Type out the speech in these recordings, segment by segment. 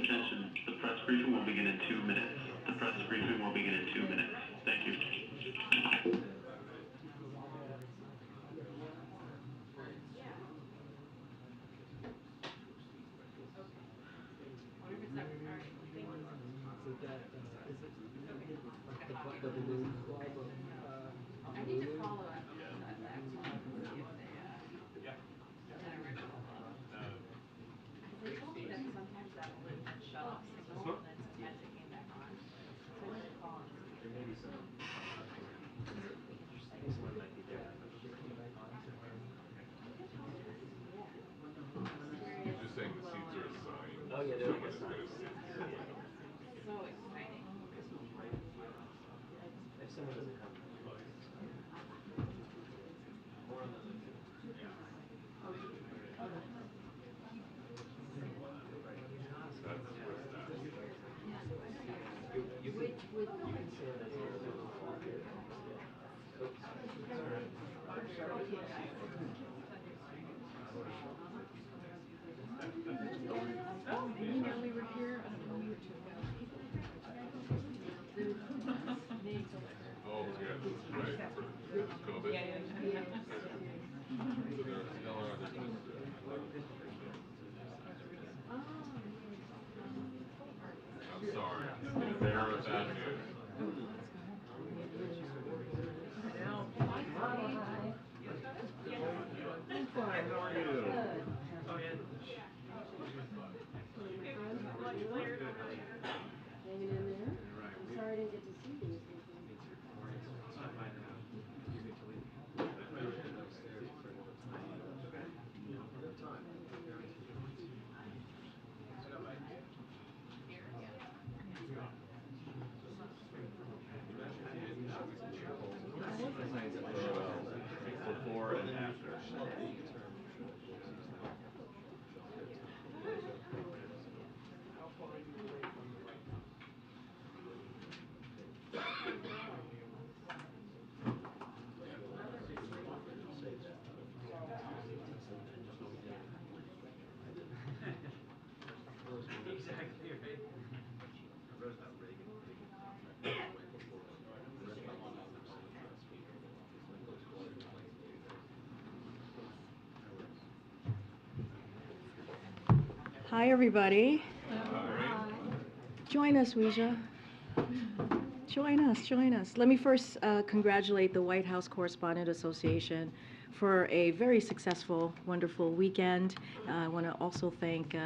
Attention, the press briefing will begin in 2 minutes. The press briefing will begin in 2 minutes. Thank you. I need to follow up on that one, see if they, they told me that sometimes that would shut off signal, and then sometimes it came back on. So I need to call and see if maybe some. Someone might be there. You're just saying the seats are assigned. Oh yeah, they're like assigned. So exciting. If someone doesn't come. You can say that You know, we were here a week or two ago. Oh, yeah, right, for COVID. Yeah. So they're still on the I'm sorry. Bear with that news. I'm fine. How are you? Oh, yeah. Hanging in there? I'm sorry I didn't get to see you. Before and after. exactly right. Hi, everybody. Hi. Join us, Ouija. Join us, join us. Let me first congratulate the White House Correspondent Association for a very successful, wonderful weekend. I want to also thank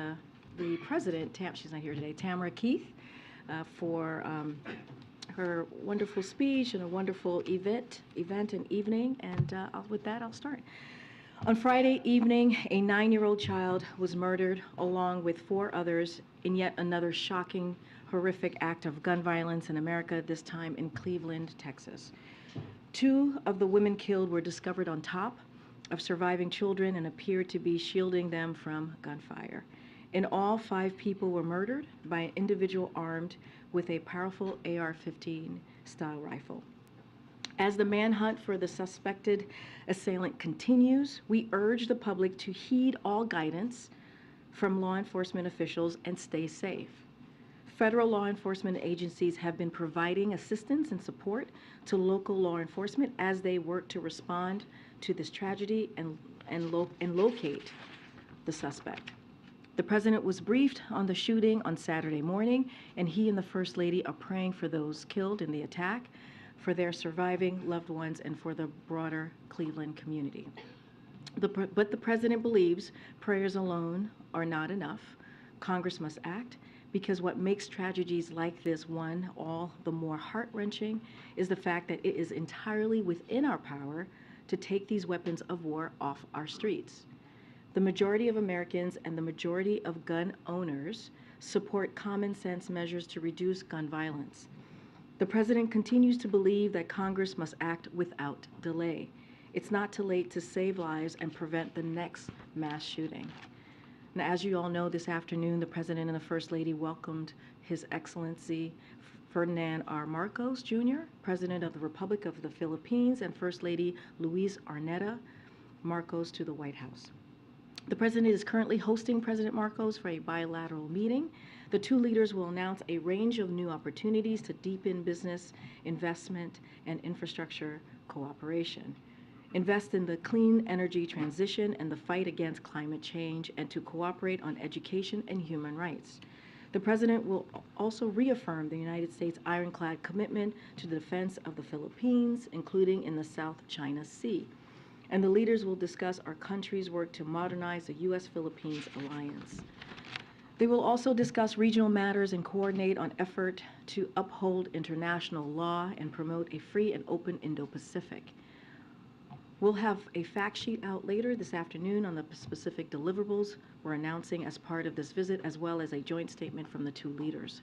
the president, she's not here today, Tamara Keith, for her wonderful speech and a wonderful event and evening. And with that, I'll start. On Friday evening, a 9-year-old child was murdered along with 4 others in yet another shocking, horrific act of gun violence in America, this time in Cleveland, Texas. 2 of the women killed were discovered on top of surviving children and appeared to be shielding them from gunfire. In all, 5 people were murdered by an individual armed with a powerful AR-15 style rifle. As the manhunt for the suspected assailant continues, we urge the public to heed all guidance from law enforcement officials and stay safe. Federal law enforcement agencies have been providing assistance and support to local law enforcement as they work to respond to this tragedy and locate the suspect. The president was briefed on the shooting on Saturday morning, and he and the First Lady are praying for those killed in the attack, for their surviving loved ones, and for the broader Cleveland community. But the president believes prayers alone are not enough. Congress must act, because what makes tragedies like this one all the more heart-wrenching is the fact that it is entirely within our power to take these weapons of war off our streets. The majority of Americans and the majority of gun owners support common sense measures to reduce gun violence. The president continues to believe that Congress must act without delay. It's not too late to save lives and prevent the next mass shooting. Now, as you all know, this afternoon, the president and the First Lady welcomed His Excellency Ferdinand R. Marcos, Jr., President of the Republic of the Philippines, and First Lady Luis Arnetta Marcos to the White House. The president is currently hosting President Marcos for a bilateral meeting The two leaders will announce a range of new opportunities to deepen business, investment, and infrastructure cooperation, invest in the clean energy transition and the fight against climate change, and to cooperate on education and human rights. The President will also reaffirm the United States' ironclad commitment to the defense of the Philippines, including in the South China Sea. And the leaders will discuss our country's work to modernize the U.S.-Philippines alliance. They will also discuss regional matters and coordinate on effort to uphold international law and promote a free and open Indo-Pacific. We'll have a fact sheet out later this afternoon on the specific deliverables we're announcing as part of this visit, as well as a joint statement from the two leaders.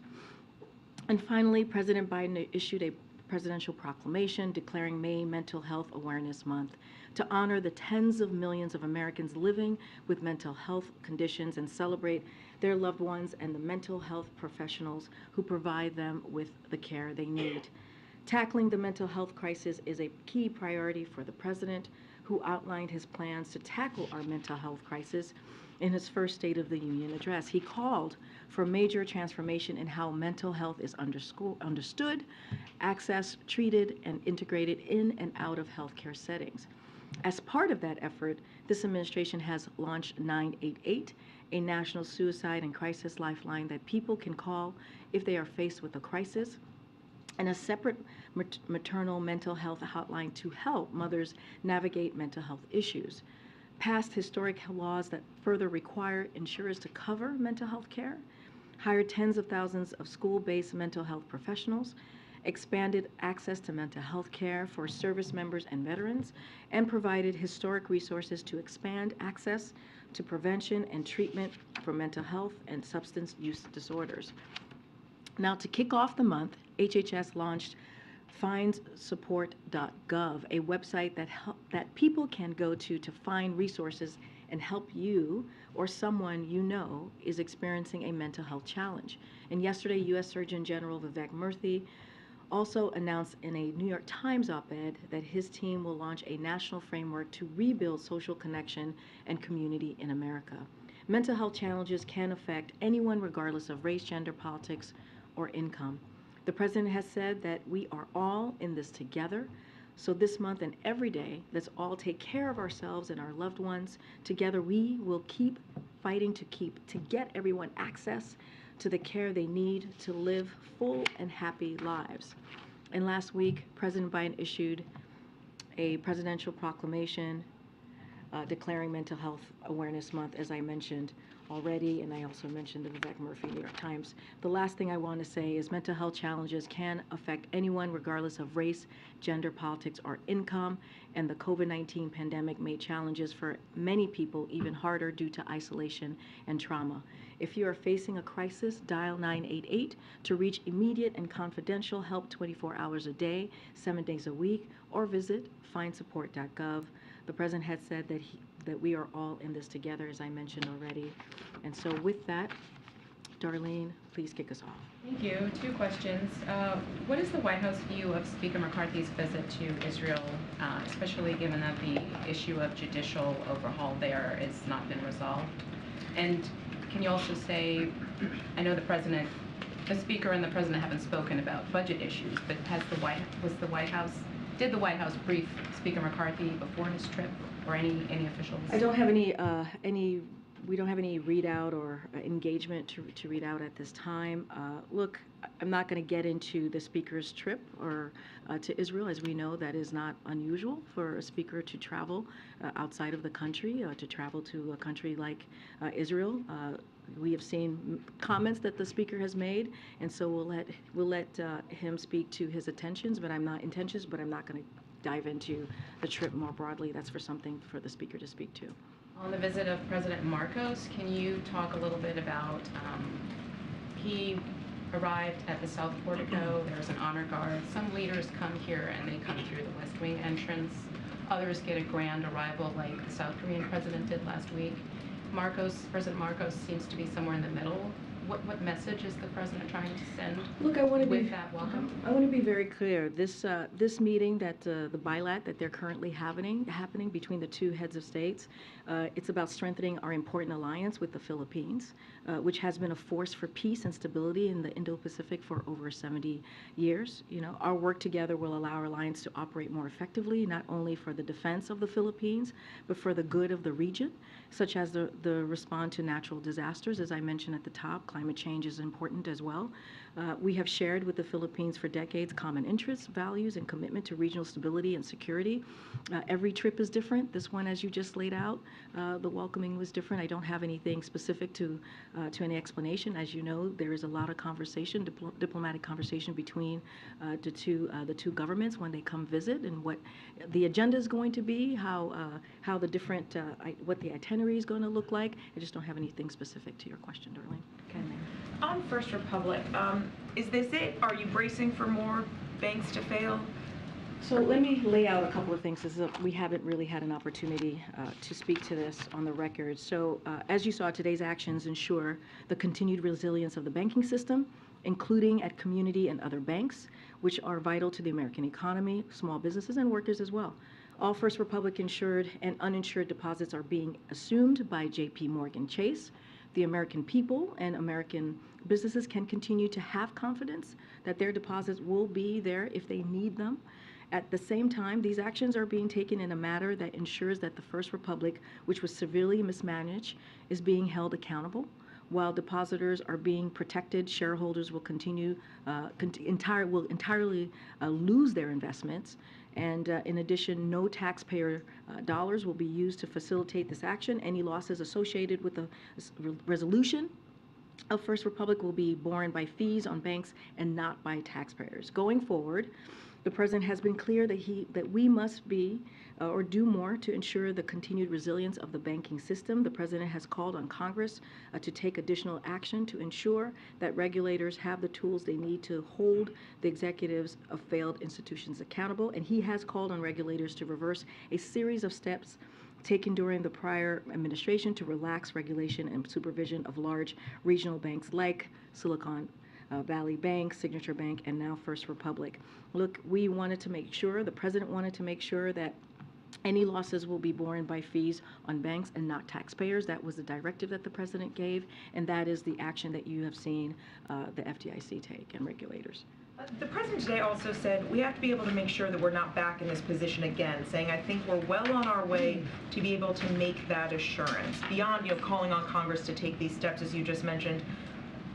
And finally, President Biden issued a presidential proclamation declaring May Mental Health Awareness Month to honor the tens of millions of Americans living with mental health conditions and celebrate their loved ones and the mental health professionals who provide them with the care they need. Tackling the mental health crisis is a key priority for the President, who outlined his plans to tackle our mental health crisis in his first State of the Union address. He called for major transformation in how mental health is understood, accessed, treated, and integrated in and out of healthcare settings. As part of that effort, this administration has launched 988, a national suicide and crisis lifeline that people can call if they are faced with a crisis, and a separate maternal mental health hotline to help mothers navigate mental health issues. Passed historic laws that further require insurers to cover mental health care, hired tens of thousands of school-based mental health professionals, expanded access to mental health care for service members and veterans, and provided historic resources to expand access to prevention and treatment for mental health and substance use disorders. Now, to kick off the month, HHS launched findsupport.gov, a website that people can go to find resources and help you or someone you know is experiencing a mental health challenge. And yesterday, U.S. Surgeon General Vivek Murthy also announced in a New York Times op-ed that his team will launch a national framework to rebuild social connection and community in America. Mental health challenges can affect anyone regardless of race, gender, politics, or income. The President has said that we are all in this together. So this month and every day, let's all take care of ourselves and our loved ones. Together, we will keep fighting to get everyone access to the care they need to live full and happy lives. And last week, President Biden issued a presidential proclamation declaring Mental Health Awareness Month, as I mentioned already, and I also mentioned the Vivek Murthy New York Times. The last thing I want to say is mental health challenges can affect anyone regardless of race, gender, politics, or income, and the COVID-19 pandemic made challenges for many people even harder due to isolation and trauma. If you are facing a crisis, dial 988 to reach immediate and confidential help 24 hours a day, 7 days a week, or visit findsupport.gov. The President had said that we are all in this together, as I mentioned already. And so with that, Darlene, please kick us off. Thank you. 2 questions. What is the White House view of Speaker McCarthy's visit to Israel, especially given that the issue of judicial overhaul there has not been resolved? And can you also say, I know the Speaker and the President haven't spoken about budget issues, but did the White House brief Speaker McCarthy before his trip, or any officials? I don't have we don't have any readout or engagement to read out at this time. Look, I'm not going to get into the Speaker's trip or to Israel. As we know, that is not unusual for a Speaker to travel outside of the country, to travel to a country like Israel. We have seen comments that the Speaker has made, and so we'll let him speak to his intentions, but I'm not going to dive into the trip more broadly. That's something for the Speaker to speak to. On the visit of President Marcos, can you talk a little bit about, he arrived at the South Portico, there was an honor guard. Some leaders come here and they come through the West Wing entrance. Others get a grand arrival like the South Korean president did last week. President Marcos seems to be somewhere in the middle. What message is the president trying to send Look, I want to with be, that welcome? I want to be very clear. This meeting that the bilat that they're currently happening between the two heads of states, it's about strengthening our important alliance with the Philippines, which has been a force for peace and stability in the Indo-Pacific for over 70 years. You know, our work together will allow our alliance to operate more effectively, not only for the defense of the Philippines, but for the good of the region, such as the respond to natural disasters. As I mentioned at the top, climate change is important as well. We have shared with the Philippines for decades common interests, values, and commitment to regional stability and security. Every trip is different. This one, as you just laid out, the welcoming was different. I don't have anything specific to any explanation. As you know, there is a lot of conversation, diplomatic conversation between the two governments when they come visit, and what the agenda is going to be, how the different, what the itinerary is going to look like. I just don't have anything specific to your question, Darlene. Okay. On First Republic, is this it? Are you bracing for more banks to fail? So let me lay out a couple of things, as we haven't really had an opportunity to speak to this on the record. So as you saw, today's actions ensure the continued resilience of the banking system, including at community and other banks, which are vital to the American economy, small businesses, and workers as well. All First Republic insured and uninsured deposits are being assumed by J.P. Morgan Chase. The American people and American businesses can continue to have confidence that their deposits will be there if they need them. At the same time, these actions are being taken in a manner that ensures that the First Republic, which was severely mismanaged, is being held accountable. While depositors are being protected, shareholders will entirely lose their investments. And in addition, no taxpayer dollars will be used to facilitate this action. Any losses associated with the resolution of First Republic will be borne by fees on banks and not by taxpayers. Going forward, the president has been clear that we must be or do more to ensure the continued resilience of the banking system. The president has called on Congress to take additional action to ensure that regulators have the tools they need to hold the executives of failed institutions accountable. And he has called on regulators to reverse a series of steps taken during the prior administration to relax regulation and supervision of large regional banks like Silicon Valley Bank, Signature Bank, and now First Republic. Look, we wanted to make sure, the president wanted to make sure that any losses will be borne by fees on banks and not taxpayers. That was the directive that the president gave, and that is the action that you have seen the FDIC take and regulators. The president today also said we have to be able to make sure that we're not back in this position again, saying I think we're well on our way to be able to make that assurance. Beyond, calling on Congress to take these steps, as you just mentioned,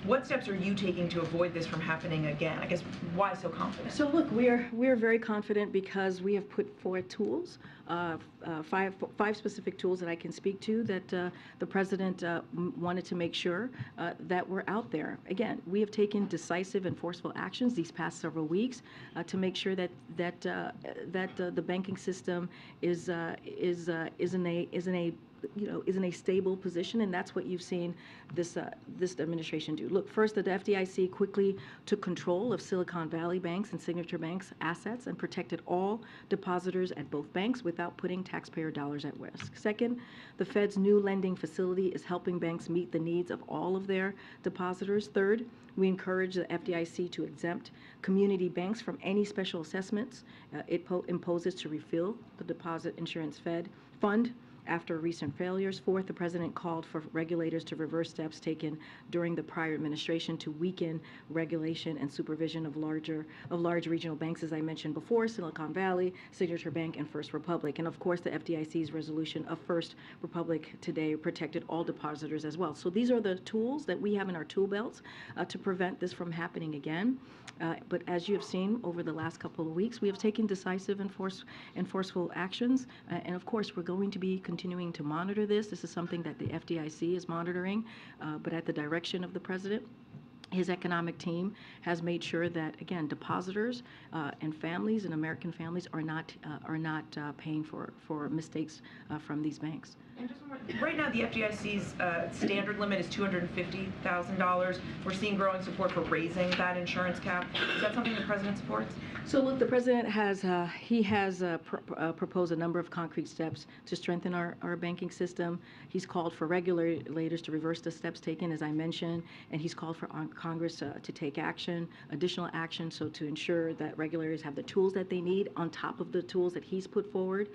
what steps are you taking to avoid this from happening again? I guess, why so confident? So look, we are very confident because we have put forth tools, five specific tools that I can speak to that the president wanted to make sure that were out there. Again, we have taken decisive and forceful actions these past several weeks to make sure that the banking system is in a stable position, and that's what you've seen this administration do. Look, first, the FDIC quickly took control of Silicon Valley Bank's and Signature Bank's assets and protected all depositors at both banks without putting taxpayer dollars at risk. Second, the Fed's new lending facility is helping banks meet the needs of all of their depositors. Third, we encourage the FDIC to exempt community banks from any special assessments it imposes to refill the Deposit Insurance Fund after recent failures. Fourth, the president called for regulators to reverse steps taken during the prior administration to weaken regulation and supervision of large regional banks, as I mentioned before, Silicon Valley, Signature Bank, and First Republic. And of course, the FDIC's resolution of First Republic today protected all depositors as well. So these are the tools that we have in our tool belts to prevent this from happening again. But as you have seen over the last couple of weeks, we have taken decisive and forceful actions. And of course, we're going to be continuing to monitor this. This is something that the FDIC is monitoring, but at the direction of the president. His economic team has made sure that, again, depositors and families and American families are not paying for mistakes from these banks. And just one more, right now, the FDIC's standard limit is $250,000. We're seeing growing support for raising that insurance cap. Is that something the president supports? So look, the president has, proposed a number of concrete steps to strengthen our banking system. He's called for regulators to reverse the steps taken, as I mentioned, and he's called for Congress to take action, additional action, so to ensure that regulators have the tools that they need on top of the tools that he's put forward.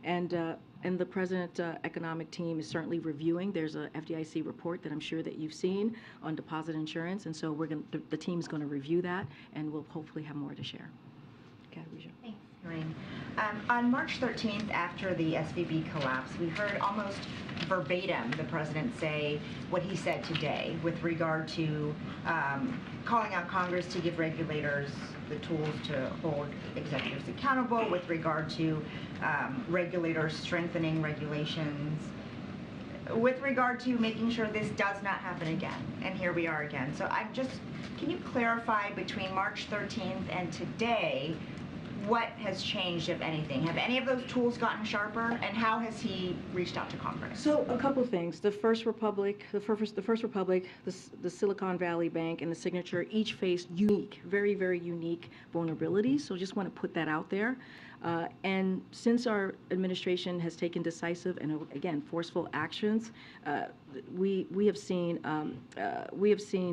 And the president's economic team is certainly reviewing. There's a FDIC report that I'm sure that you've seen on deposit insurance, and so the team's going to review that, and we'll hopefully have more to share. Thanks, Karine. On March 13th, after the SVB collapse, we heard almost verbatim the president say what he said today with regard to calling out Congress to give regulators the tools to hold executives accountable, with regard to regulators strengthening regulations, with regard to making sure this does not happen again. And here we are again. So can you clarify between March 13th and today, what has changed, if anything? Have any of those tools gotten sharper, and how has he reached out to Congress? So a couple of things. The First Republic, the Silicon Valley Bank, and the Signature each faced unique, very, very unique vulnerabilities. So just want to put that out there. And since our administration has taken decisive and, again, forceful actions, we have seen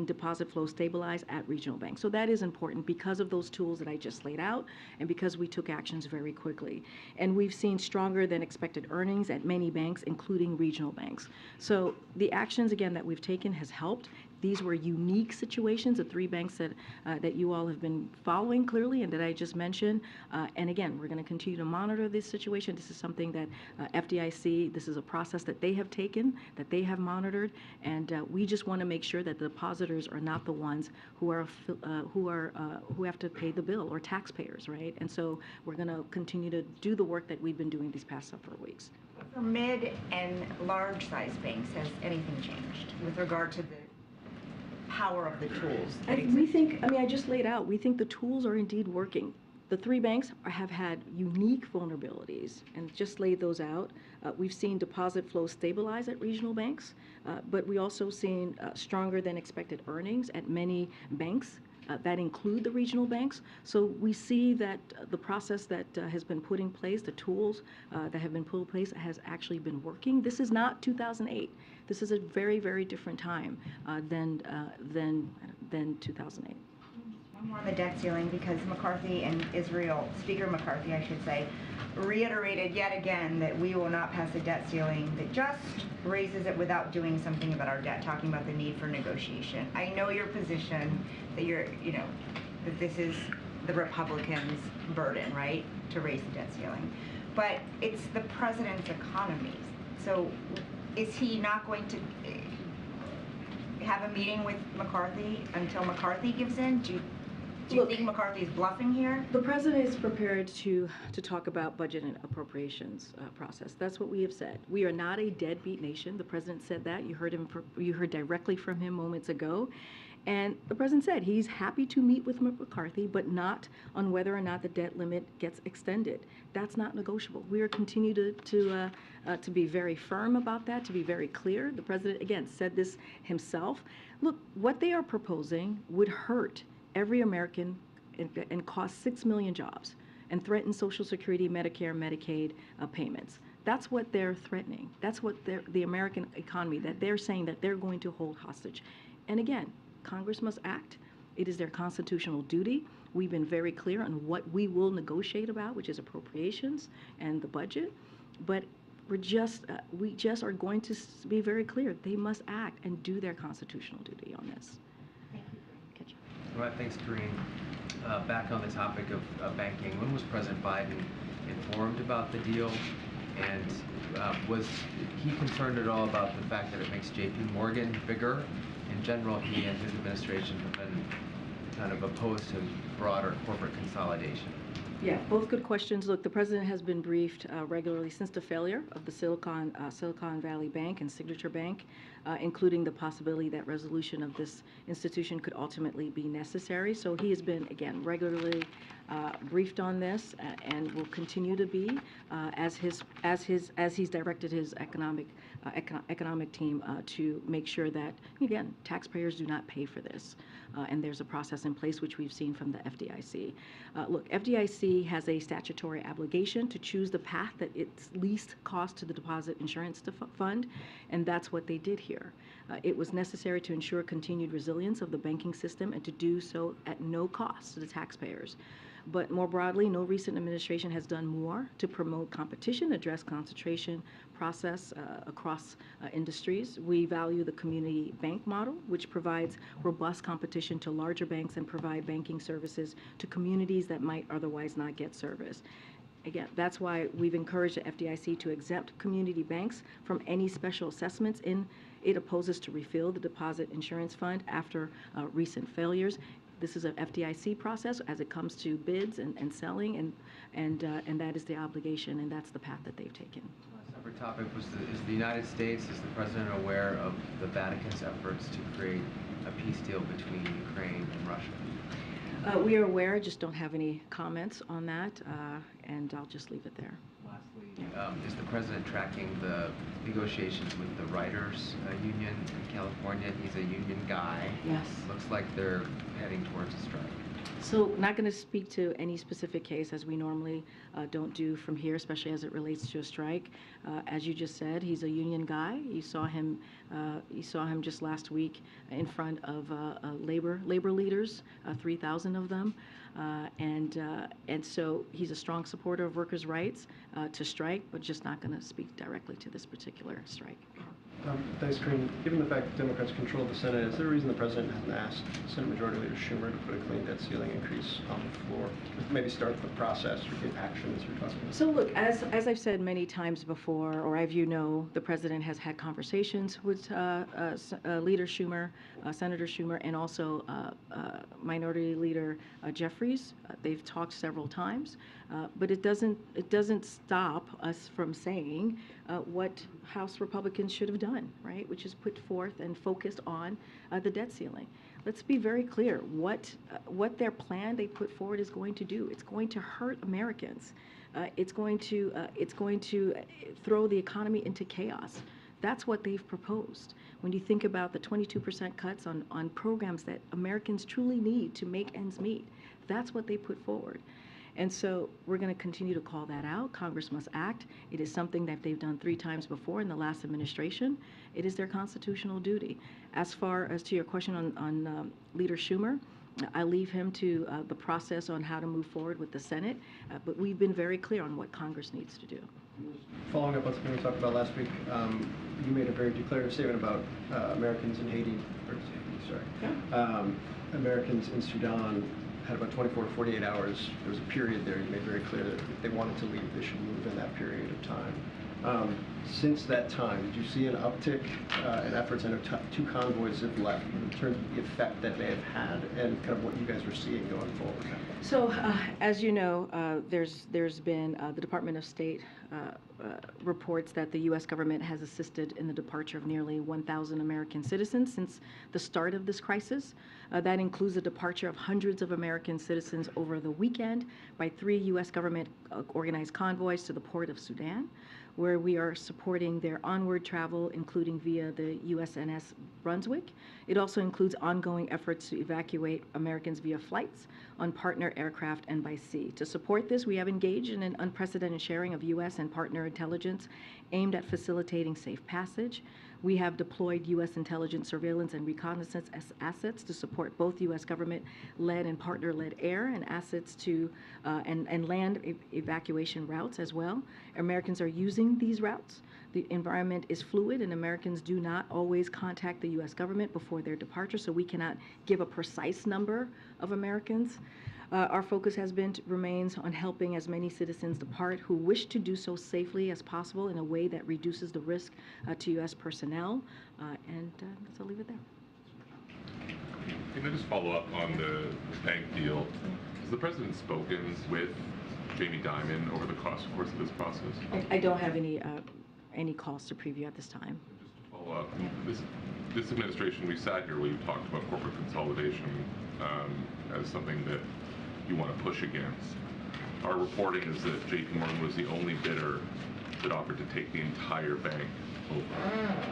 deposit flow stabilize at regional banks. So that is important because of those tools that I just laid out, and because we took actions very quickly. And we've seen stronger than expected earnings at many banks, including regional banks. So the actions, again, that we've taken has helped. These were unique situations, the three banks that you all have been following clearly and that I just mentioned. And again, we're going to continue to monitor this situation. This is something that FDIC, this is a process that they have taken, that they have monitored, and we just want to make sure that the depositors are not the ones who have to pay the bill, or taxpayers, right? And so we're going to continue to do the work that we've been doing these past several weeks. For mid and large size banks, has anything changed with regard to the power of the tools that exist? I just laid out, we think the tools are indeed working. The three banks have had unique vulnerabilities and just laid those out. We've seen deposit flow stabilize at regional banks, but we also seen stronger than expected earnings at many banks that include the regional banks. So we see that the process that has been put in place, the tools that have been put in place, has actually been working. This is not 2008. This is a very, very different time than 2008. One more on the debt ceiling, because McCarthy and Speaker McCarthy, I should say, reiterated yet again that we will not pass a debt ceiling that just raises it without doing something about our debt, talking about the need for negotiation. I know your position that that this is the Republicans' burden, right, to raise the debt ceiling. But it's the president's economy. So is he not going to have a meeting with McCarthy until McCarthy gives in? Do you think McCarthy is bluffing here? The president is prepared to talk about budget and appropriations process. That's what we have said. We are not a deadbeat nation. The president said that. You heard directly from him moments ago. And the president said he's happy to meet with McCarthy, but not on whether or not the debt limit gets extended. That's not negotiable. We are continue to be very firm about that, to be very clear. The president, again, said this himself. Look, what they are proposing would hurt every American and cost 6 million jobs and threaten Social Security, Medicare, Medicaid payments. That's what they're threatening. That's what the American economy, that they're saying that they're going to hold hostage. And again, Congress must act. It is their constitutional duty. We've been very clear on what we will negotiate about, which is appropriations and the budget. But we just are going to be very clear. They must act and do their constitutional duty on this. All right, thanks, Karine. Back on the topic of banking, when was President Biden informed about the deal? And was he concerned at all about the fact that it makes J.P. Morgan bigger? In general, he and his administration have been kind of opposed to broader corporate consolidation. Yeah, both good questions. Look, the president has been briefed regularly since the failure of the Silicon Valley Bank and Signature Bank, including the possibility that resolution of this institution could ultimately be necessary. So he has been, again, regularly briefed on this and will continue to be as he's directed his economic team to make sure that, again, taxpayers do not pay for this. And there's a process in place which we've seen from the FDIC. Look, FDIC has a statutory obligation to choose the path that it's least cost to the deposit insurance fund, and that's what they did here. It was necessary to ensure continued resilience of the banking system and to do so at no cost to the taxpayers. But more broadly, no recent administration has done more to promote competition, address concentration process across industries. We value the community bank model, which provides robust competition to larger banks and provide banking services to communities that might otherwise not get service. Again, that's why we've encouraged the FDIC to exempt community banks from any special assessments it opposes to refill the deposit insurance fund after recent failures. This is an FDIC process as it comes to bids and selling, and that is the obligation, and that's the path that they've taken. A separate topic was is the United States, is the President aware of the Vatican's efforts to create a peace deal between Ukraine and Russia? We are aware, just don't have any comments on that, and I'll just leave it there. Lastly, is the President tracking the negotiations with the writers union in California? He's a union guy. Yes. Looks like they're heading towards a strike. So not going to speak to any specific case, as we normally don't do from here, especially as it relates to a strike. As you just said, he's a union guy. You saw him just last week in front of labor leaders, 3,000 of them, and so he's a strong supporter of workers' rights to strike, but just not going to speak directly to this particular strike. Thanks, Karine. Given the fact that Democrats control the Senate, is there a reason the President hasn't asked Senate Majority Leader Schumer to put a clean debt ceiling increase on the floor? Maybe start the process or get action as you're talking about? So look, as I've said many times before, or as you know, the President has had conversations with Leader Schumer, Senator Schumer, and also Minority Leader Jeffries. They've talked several times, but it doesn't stop us from saying what House Republicans should have done, right? Which is put forth and focused on the debt ceiling. Let's be very clear. What their plan they put forward is going to do. It's going to hurt Americans. It's going to throw the economy into chaos. That's what they've proposed. When you think about the 22% cuts on programs that Americans truly need to make ends meet, that's what they put forward. And so we're going to continue to call that out. Congress must act. It is something that they've done 3 times before in the last administration. It is their constitutional duty. As far as to your question on Leader Schumer, I leave him to the process on how to move forward with the Senate, but we've been very clear on what Congress needs to do. Following up on something we talked about last week, you made a very declarative statement about Americans in Haiti, Americans in Sudan had about 24 to 48 hours. There was a period there. You made very clear that if they wanted to leave, they should move in that period of time. Since that time, did you see an uptick in efforts? I know 2 convoys have left in terms of the effect that they have had and kind of what you guys are seeing going forward. So, as you know, there's been the Department of State reports that the U.S. government has assisted in the departure of nearly 1,000 American citizens since the start of this crisis. That includes the departure of hundreds of American citizens over the weekend by 3 U.S. government organized convoys to the port of Sudan, where we are supporting their onward travel, including via the USNS Brunswick. It also includes ongoing efforts to evacuate Americans via flights on partner aircraft and by sea. To support this, we have engaged in an unprecedented sharing of U.S. and partner intelligence aimed at facilitating safe passage. We have deployed U.S. intelligence, surveillance, and reconnaissance assets to support both U.S. government-led and partner-led air and assets to and land evacuation routes as well. Americans are using these routes. The environment is fluid, and Americans do not always contact the U.S. government before their departure, so we cannot give a precise number of Americans. Our focus remains on helping as many citizens depart who wish to do so safely as possible in a way that reduces the risk to U.S. personnel. And I'll leave it there. Can I just follow up on the bank deal? Has the President spoken with Jamie Dimon over the course of this process? I don't have any calls to preview at this time. Just to follow up, this administration, we sat here where you talked about corporate consolidation as something that you want to push against. Our reporting is that JP Morgan was the only bidder that offered to take the entire bank over.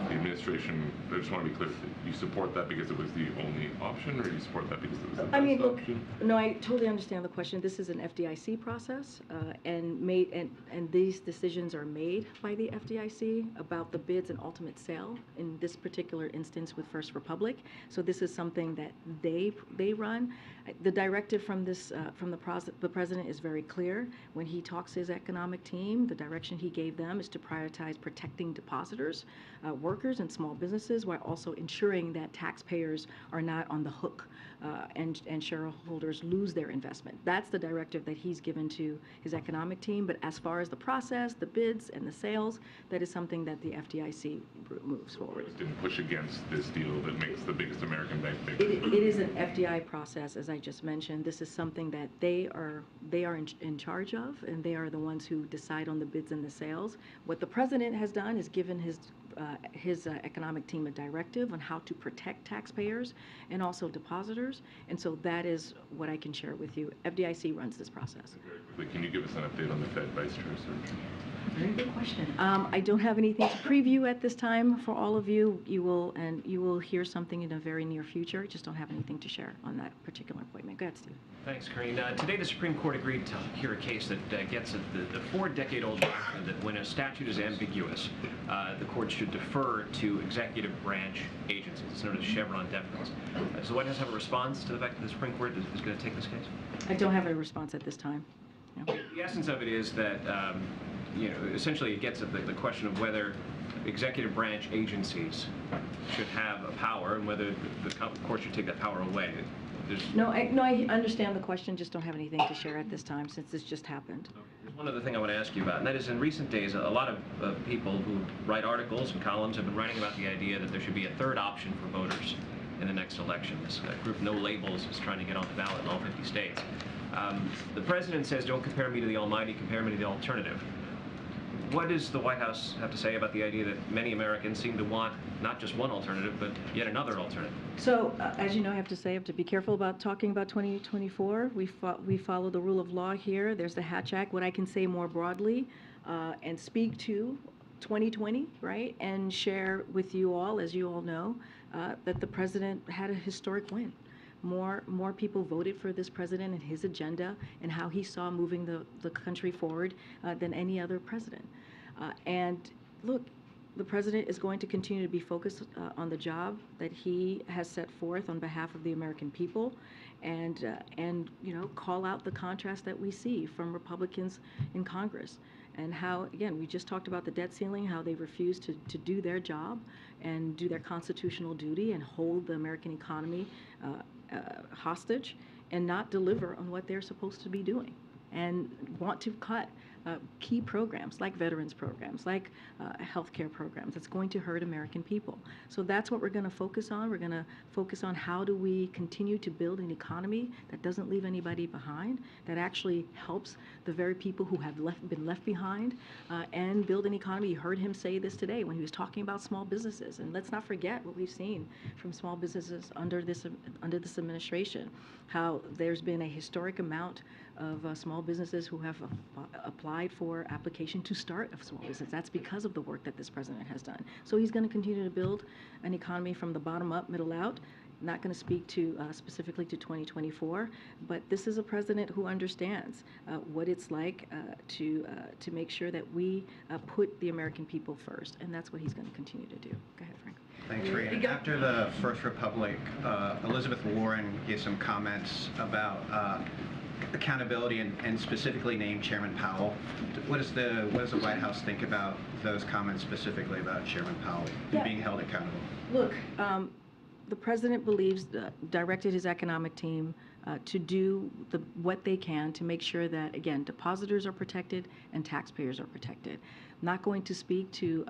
The administration, I just want to be clear, you support that because it was the only option, or you support that because it was the best I mean, look, option? no, I totally understand the question. This is an FDIC process, and these decisions are made by the FDIC about the bids and ultimate sale. In this particular instance, with First Republic, so this is something that they run. The directive from this from the president is very clear. When he talks to his economic team, the direction he gave them is to prioritize protecting depositors, workers, and small businesses, while also ensuring that taxpayers are not on the hook and shareholders lose their investment. That's the directive that he's given to his economic team. But as far as the process, the bids, and the sales, that is something that the FDIC moves forward. Didn't push against this deal that makes the biggest American bank bigger. It is an FDI process, as I just mentioned. This is something that they are in charge of, and they are the ones who decide on the bids and the sales. What the president has done is given his economic team a directive on how to protect taxpayers and also depositors, and so that is what I can share with you. FDIC runs this process. Very quickly, can you give us an update on the Fed Vice Chair search? Very good question. I don't have anything to preview at this time for all of you. You will hear something in the very near future. I just don't have anything to share on that particular appointment. Go ahead, Steve. Thanks, Karine. Today, the Supreme Court agreed to hear a case that gets at the 4-decade-old doctrine that when a statute is ambiguous, the court should defer to executive branch agencies. It's known as Chevron deference. Does the White House have a response to the fact that the Supreme Court is going to take this case? I don't have a response at this time. No. The essence of it is that, essentially it gets at the question of whether executive branch agencies should have a power and whether the court should take that power away. No, I understand the question, just don't have anything to share at this time since this just happened. There's one other thing I want to ask you about, and that is in recent days, a lot of people who write articles and columns have been writing about the idea that there should be a third option for voters in the next election. This group No Labels is trying to get on the ballot in all 50 states. The president says, don't compare me to the almighty, compare me to the alternative. What does the White House have to say about the idea that many Americans seem to want not just one alternative, but yet another alternative? So, as you know, I have to be careful about talking about 2024. We follow the rule of law here. There's the Hatch Act. What I can say more broadly and speak to 2020, right, and share with you all, as you all know, that the president had a historic win. More people voted for this president and his agenda and how he saw moving the country forward than any other president. And look, the president is going to continue to be focused on the job that he has set forth on behalf of the American people, and call out the contrast that we see from Republicans in Congress. And how, again, we just talked about the debt ceiling, how they refuse to do their job and do their constitutional duty and hold the American economy hostage and not deliver on what they're supposed to be doing, and want to cut key programs like veterans programs, like healthcare programs. It's going to hurt American people. So that's what we're going to focus on. We're going to focus on how do we continue to build an economy that doesn't leave anybody behind, that actually helps the very people who have been left behind, and build an economy. You heard him say this today when he was talking about small businesses. And let's not forget what we've seen from small businesses under this administration, how there's been a historic amount of small businesses who have applied for application to start a small business. That's because of the work that this president has done. So he's going to continue to build an economy from the bottom up, middle out. Not going to speak to specifically to 2024, but this is a president who understands what it's like to make sure that we put the American people first, and that's what he's going to continue to do. Go ahead, Frank. Thanks, Karine. After the First Republic, Elizabeth Warren gave some comments about accountability and specifically named Chairman Powell. What does the White House think about those comments specifically about Chairman Powell being held accountable? Look, the president believes, directed his economic team to do what they can to make sure that, again, depositors are protected and taxpayers are protected. Not going to speak to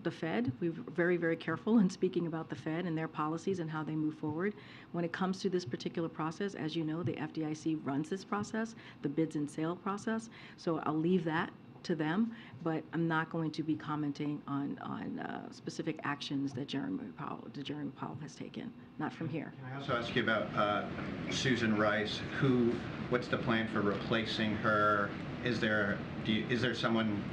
the Fed. We're very, very careful in speaking about the Fed and their policies and how they move forward. When it comes to this particular process, as you know, the FDIC runs this process, the bids and sale process. So I'll leave that to them, but I'm not going to be commenting on specific actions that Jeremy Powell has taken, not from here. Can I also ask you about Susan Rice? What's the plan for replacing her? Is there someone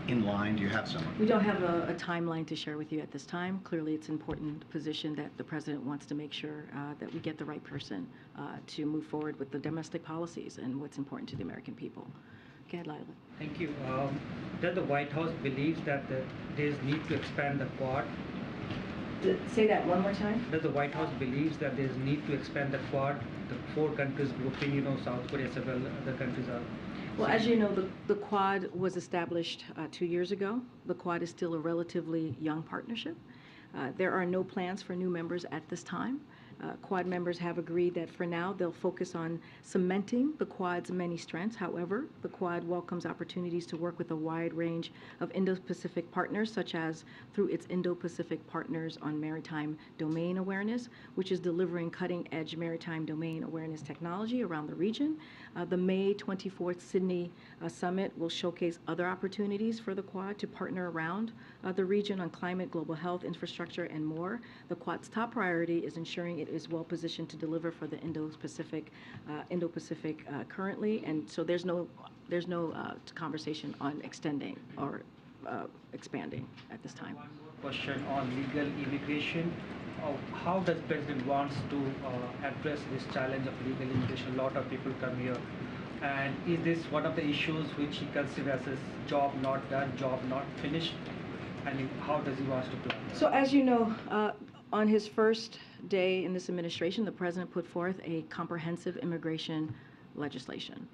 in line? Do you have someone? We don't have a timeline to share with you at this time. Clearly, it's an important position that the president wants to make sure that we get the right person to move forward with the domestic policies and what's important to the American people. Go ahead, Lila. Thank you. Does the White House believes that there is need to expand the Quad? Say that one more time. Does the White House believes that there is need to expand the Quad, the 4 countries grouping, South Korea, several other countries are? Well, as you know, the Quad was established 2 years ago. The Quad is still a relatively young partnership. There are no plans for new members at this time. Quad members have agreed that for now they'll focus on cementing the Quad's many strengths. However, the Quad welcomes opportunities to work with a wide range of Indo-Pacific partners, such as through its Indo-Pacific Partners on Maritime Domain Awareness, which is delivering cutting-edge maritime domain awareness technology around the region. The May 24th Sydney Summit will showcase other opportunities for the Quad to partner around the region on climate, global health, infrastructure, and more. The Quad's top priority is ensuring it is well positioned to deliver for the Indo-Pacific currently, and so there's no conversation on extending or expanding at this time. One more question on legal immigration. How does President wants to address this challenge of legal immigration? A lot of people come here, and is this one of the issues which he considers as job not done, job not finished? I mean, how does he want to do it? So as you know, on his first day in this administration, the president put forth a comprehensive immigration legislation.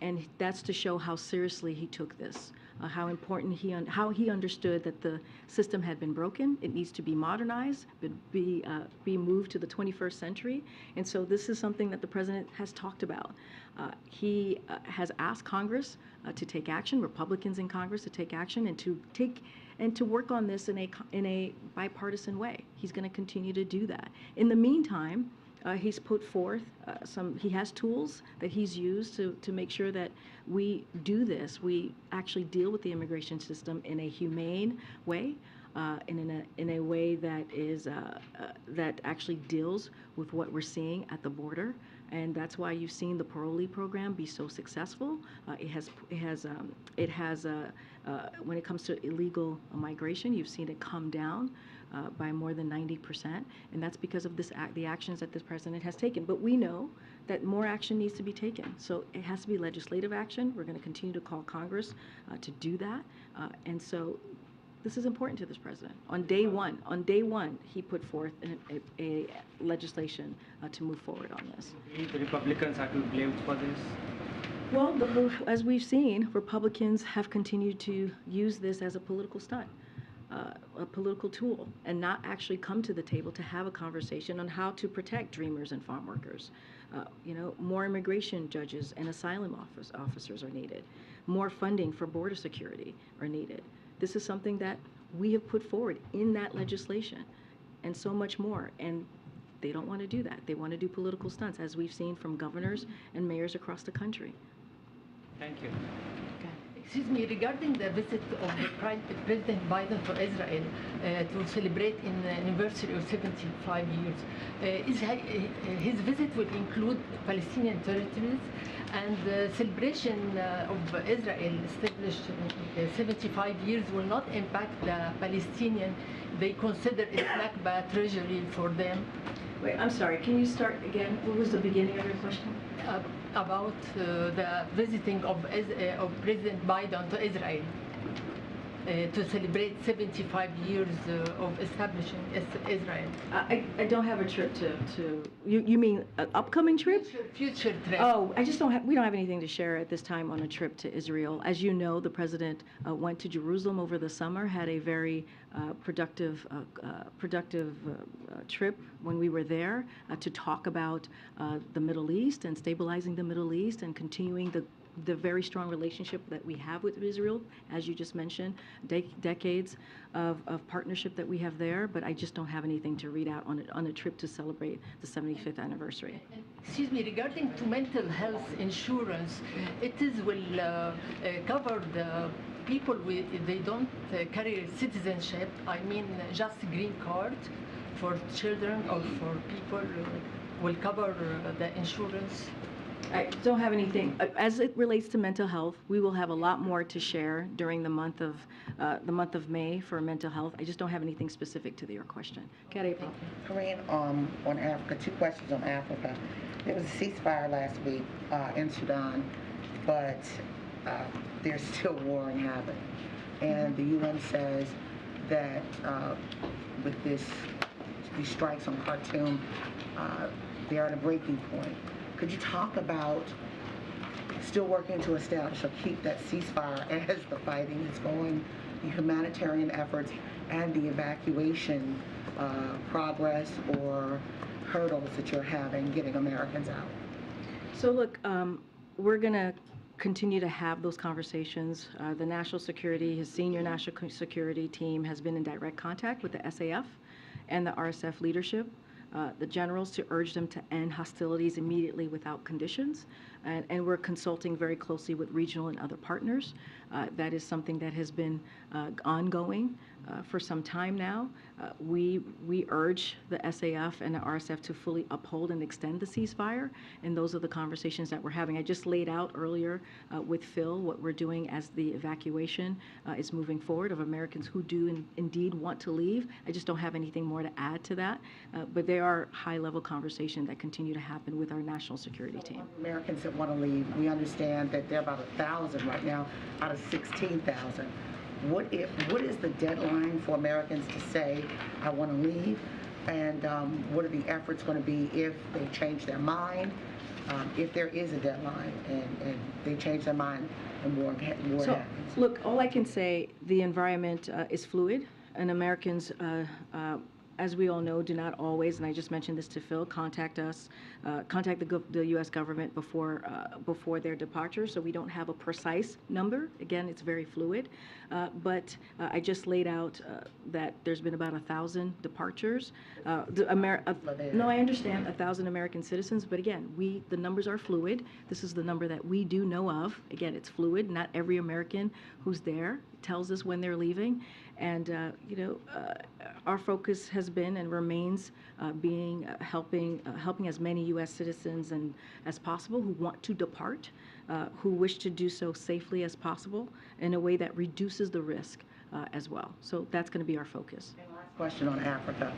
And that's to show how seriously he took this, how important how he understood that the system had been broken. It needs to be modernized, be moved to the 21st century. And so this is something that the president has talked about. He has asked Congress to take action, Republicans in Congress to take action, and to work on this in a bipartisan way. He's going to continue to do that. In the meantime, he's put forth he has tools that he's used to make sure that we do this. We actually deal with the immigration system in a humane way, and in a way that is that actually deals with what we're seeing at the border. And that's why you've seen the parolee program be so successful. It has when it comes to illegal migration, you've seen it come down by more than 90%, and that's because of the actions that this president has taken. But we know that more action needs to be taken. So it has to be legislative action. We're going to continue to call Congress to do that, and so this is important to this president. On day one, he put forth a legislation to move forward on this. The Republicans are to be blamed for this? Well, as we've seen, Republicans have continued to use this as a political stunt, a political tool, and not actually come to the table to have a conversation on how to protect dreamers and farm workers. More immigration judges and asylum officers are needed. More funding for border security are needed. This is something that we have put forward in that legislation, and so much more. And they don't want to do that. They want to do political stunts, as we've seen from governors and mayors across the country. Thank you. Excuse me, regarding the visit of President Biden to Israel to celebrate an anniversary of 75 years, his visit will include Palestinian territories, and the celebration of Israel established 75 years will not impact the Palestinian. They consider it Nakba treasury for them. Wait, I'm sorry, can you start again? What was the beginning of your question? About the visiting of President Biden to Israel to celebrate 75 years of establishing Israel. I don't have a trip to you mean an upcoming trip? Future trip. Oh, we don't have anything to share at this time on a trip to Israel. As you know, the president went to Jerusalem over the summer, had a very productive trip when we were there to talk about the Middle East and stabilizing the Middle East and continuing the the very strong relationship that we have with Israel, as you just mentioned, decades of partnership that we have there, but I just don't have anything to read out on a trip to celebrate the 75th anniversary. Excuse me, regarding to mental health insurance, it will cover the people they don't carry citizenship. I mean, just green card for children or for people will cover the insurance. I don't have anything. As it relates to mental health, we will have a lot more to share during the month of May for mental health. I just don't have anything specific to your question. Karine. Karine, on Africa, 2 questions on Africa. There was a ceasefire last week in Sudan, but there's still war and havoc. And the UN says that with these strikes on Khartoum, they are at a breaking point. Could you talk about still working to establish or keep that ceasefire as the fighting is going, the humanitarian efforts, and the evacuation progress or hurdles that you're having getting Americans out? So look, we're going to continue to have those conversations. The national security, his senior national security team has been in direct contact with the SAF and the RSF leadership. The generals to urge them to end hostilities immediately without conditions. And we're consulting very closely with regional and other partners. That is something that has been ongoing for some time now. We urge the SAF and the RSF to fully uphold and extend the ceasefire, and those are the conversations that we're having. I just laid out earlier with Phil what we're doing as the evacuation is moving forward of Americans who do indeed want to leave. I just don't have anything more to add to that, but there are high-level conversations that continue to happen with our national security team. Americans that want to leave, we understand that there are about 1,000 right now out of 16,000. What is the deadline for Americans to say, I want to leave? And what are the efforts going to be if they change their mind, if there is a deadline and they change their mind and war happens? Look, all I can say, the environment is fluid, and Americans, as we all know, do not always, and I just mentioned this to Phil, contact the U.S. government before their departure, so we don't have a precise number. Again, it's very fluid, but I just laid out that there's been about 1,000 departures. No, I understand 1,000 American citizens, but again, the numbers are fluid. This is the number that we do know of. Again, it's fluid. Not every American who's there tells us when they're leaving. And our focus has been and remains helping as many U.S. citizens as possible who want to depart, who wish to do so safely as possible in a way that reduces the risk as well. So that's going to be our focus. And last question on Africa.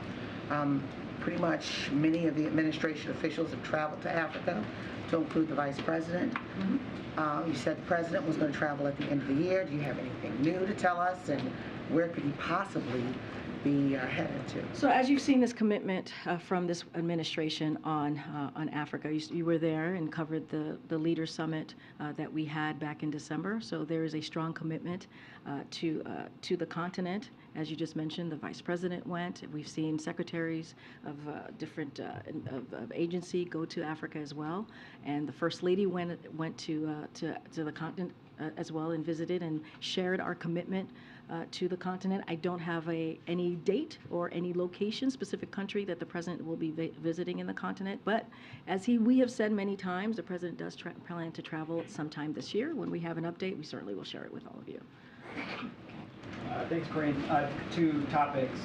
Pretty much many of the administration officials have traveled to Africa, to include the vice president. Mm-hmm. You said the president was going to travel at the end of the year. Do you have anything new to tell us, and where could he possibly be headed to? So as you've seen this commitment from this administration on Africa, you were there and covered the Leaders Summit that we had back in December. So there is a strong commitment to the continent. As you just mentioned, the Vice President went. We've seen secretaries of different of agency go to Africa as well, and the First Lady went to the continent as well and visited and shared our commitment to the continent. I don't have any date or any location, specific country that the President will be visiting in the continent, but as we have said many times, the President does plan to travel sometime this year. When we have an update, we certainly will share it with all of you. Thanks, Karine. 2 topics.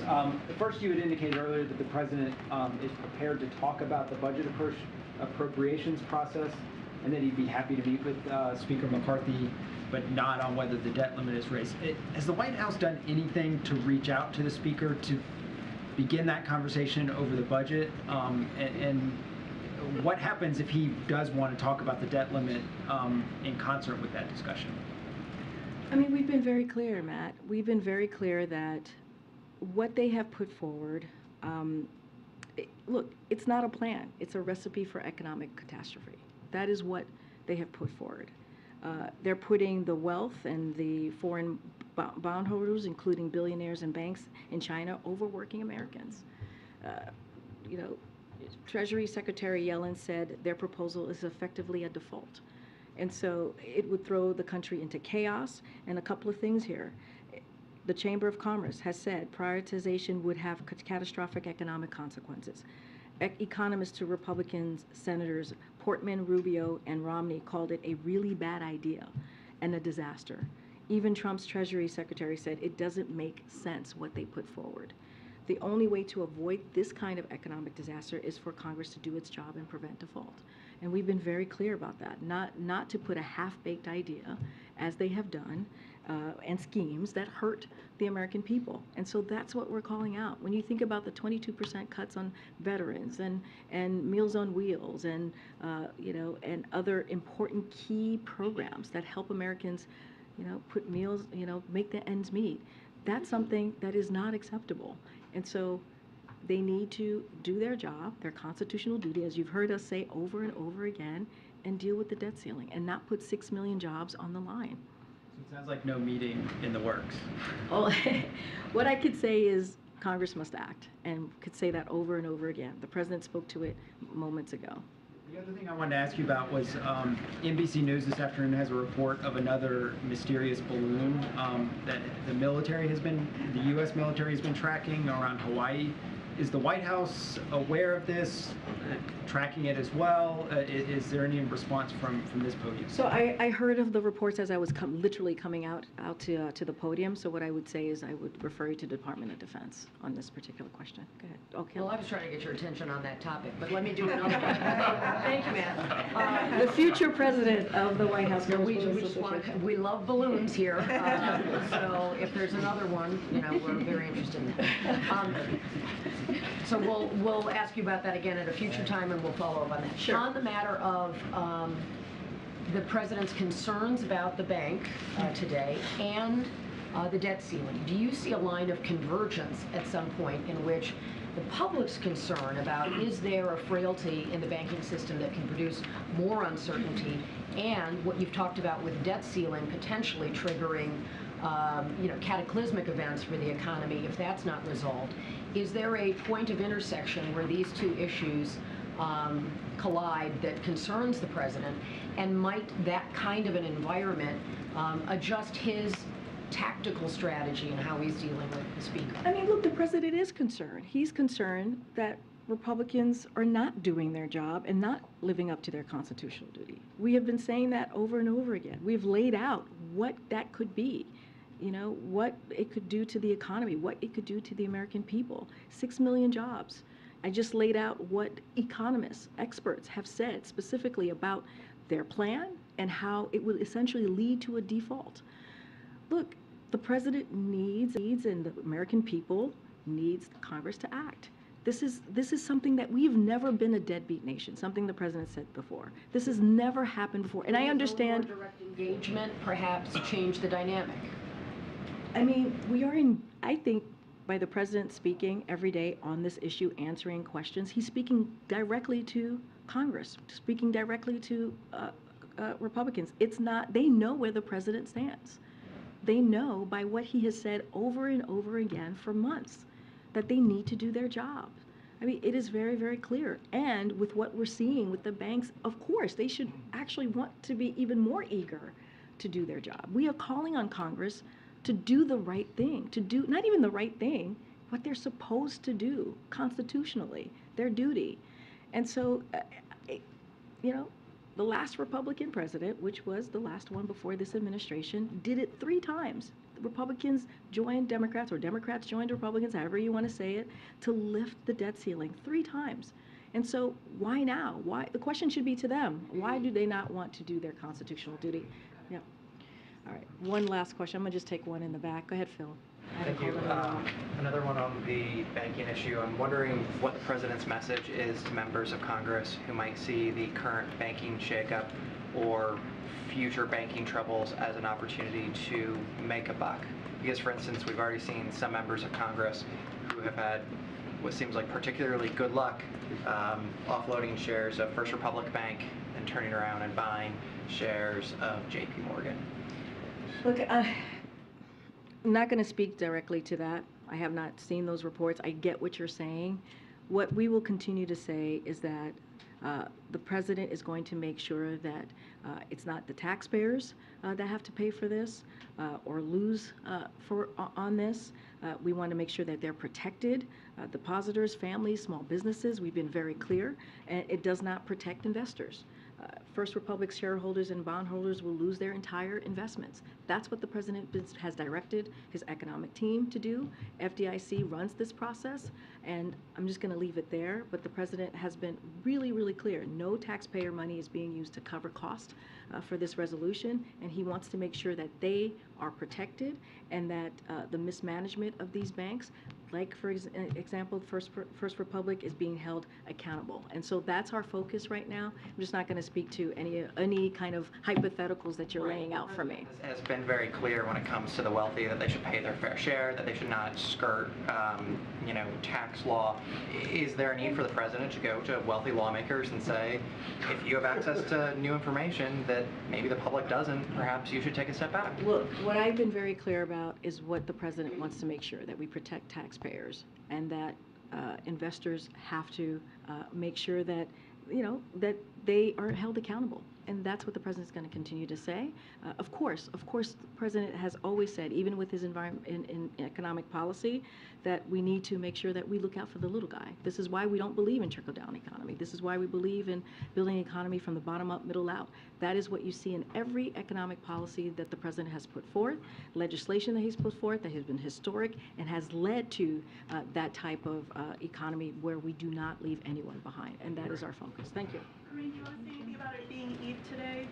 First, you had indicated earlier that the President is prepared to talk about the budget appropriations process, and that he'd be happy to meet with Speaker McCarthy, but not on whether the debt limit is raised. Has the White House done anything to reach out to the Speaker to begin that conversation over the budget? And what happens if he does want to talk about the debt limit in concert with that discussion? I mean, we've been very clear, Matt. We've been very clear that what they have put forward, look, it's not a plan. It's a recipe for economic catastrophe. That is what they have put forward. They're putting the wealth and the foreign bondholders, including billionaires and banks in China, over working Americans. Treasury Secretary Yellen said their proposal is effectively a default. And so it would throw the country into chaos. And a couple of things here. The Chamber of Commerce has said prioritization would have catastrophic economic consequences. Economists to Republicans, Senators Portman, Rubio, and Romney called it a really bad idea and a disaster. Even Trump's Treasury Secretary said it doesn't make sense what they put forward. The only way to avoid this kind of economic disaster is for Congress to do its job and prevent default. And we've been very clear about that, not to put a half-baked idea, as they have done, and schemes that hurt the American people. And so that's what we're calling out. When you think about the 22% cuts on veterans and Meals on Wheels and, and other important key programs that help Americans, put meals, make the ends meet, that's something that is not acceptable. And so they need to do their job, their constitutional duty, as you've heard us say over and over again, and deal with the debt ceiling and not put 6 million jobs on the line. So it sounds like no meeting in the works. Well, what I could say is Congress must act, and could say that over and over again. The president spoke to it moments ago. The other thing I wanted to ask you about was NBC News this afternoon has a report of another mysterious balloon that the U.S. military has been tracking around Hawaii. Is the White House aware of this, tracking it as well? Is there any response from this podium? So I heard of the reports as I was literally coming out to the podium. So what I would say is I would refer you to the Department of Defense on this particular question. Go ahead. Okay. Well, I was trying to get your attention on that topic, but let me do another one. Thank you, Matt. The future president of the White House. We love balloons here. So if there's another one, we're very interested in that. So we'll ask you about that again at a future time, and we'll follow up on that. Sure. On the matter of the president's concerns about the bank today and the debt ceiling, do you see a line of convergence at some point in which the public's concern about is there a frailty in the banking system that can produce more uncertainty, and what you've talked about with debt ceiling potentially triggering cataclysmic events for the economy if that's not resolved? Is there a point of intersection where these two issues collide that concerns the president, and might that kind of an environment adjust his tactical strategy and how he's dealing with the speaker? I mean, look, the president is concerned. He's concerned that Republicans are not doing their job and not living up to their constitutional duty. We have been saying that over and over again. We've laid out what that could be. What it could do to the economy, what it could do to the American people. 6 million jobs. I just laid out what economists, experts have said specifically about their plan and how it will essentially lead to a default. Look, the president needs and the American people needs Congress to act. This is something that we've never been a deadbeat nation, something the president said before. This has never happened before. And I understand more direct engagement perhaps change the dynamic. I mean, I think, by the president speaking every day on this issue, answering questions, he's speaking directly to Congress, speaking directly to Republicans. They know where the president stands. They know by what he has said over and over again for months that they need to do their job. I mean, it is very, very clear. And with what we're seeing with the banks, of course, they should actually want to be even more eager to do their job. We are calling on Congress to do the right thing, to do not even the right thing, what they're supposed to do constitutionally, their duty. And so, the last Republican president, which was the last one before this administration, did it 3 times. The Republicans joined Democrats, or Democrats joined Republicans, however you want to say it, to lift the debt ceiling 3 times. And so why now? Why? The question should be to them. Why do they not want to do their constitutional duty? Yeah. All right, one last question. I'm going to just take one in the back. Go ahead, Phil. Thank you. Another one on the banking issue. I'm wondering what the president's message is to members of Congress who might see the current banking shakeup or future banking troubles as an opportunity to make a buck. Because, for instance, we've already seen some members of Congress who have had what seems like particularly good luck offloading shares of First Republic Bank and turning around and buying shares of J.P. Morgan. Look, I'm not going to speak directly to that. I have not seen those reports. I get what you're saying. What we will continue to say is that The president is going to make sure that it's not the taxpayers that have to pay for this or lose on this. We want to make sure that they're protected. Depositors, families, small businesses, we've been very clear, and it does not protect investors. First Republic shareholders and bondholders will lose their entire investments. That's what the president has directed his economic team to do. FDIC runs this process, and I'm just going to leave it there. But the president has been really, really clear. No taxpayer money is being used to cover cost for this resolution, and he wants to make sure that they are protected and that the mismanagement of these banks, like for example, First Republic, is being held accountable. And so that's our focus right now. I'm just not going to speak to any kind of hypotheticals that you're laying out for me. Has been very clear when it comes to the wealthy that they should pay their fair share, that they should not skirt, tax law. Is there a need for the president to go to wealthy lawmakers and say, if you have access to new information that maybe the public doesn't, perhaps you should take a step back? Well, what I've been very clear about is what the president wants to make sure, that we protect taxpayers and that investors have to make sure that, that they are held accountable. And that's what the president's going to continue to say. Of course, the president has always said, even with his environment in economic policy, that we need to make sure that we look out for the little guy. This is why we don't believe in trickle-down economy. This is why we believe in building an economy from the bottom up, middle out. That is what you see in every economic policy that the president has put forth, legislation that he's put forth that has been historic and has led to that type of economy where we do not leave anyone behind. And that is our focus. Thank you. Karine, do you want to say anything about it being Eve today?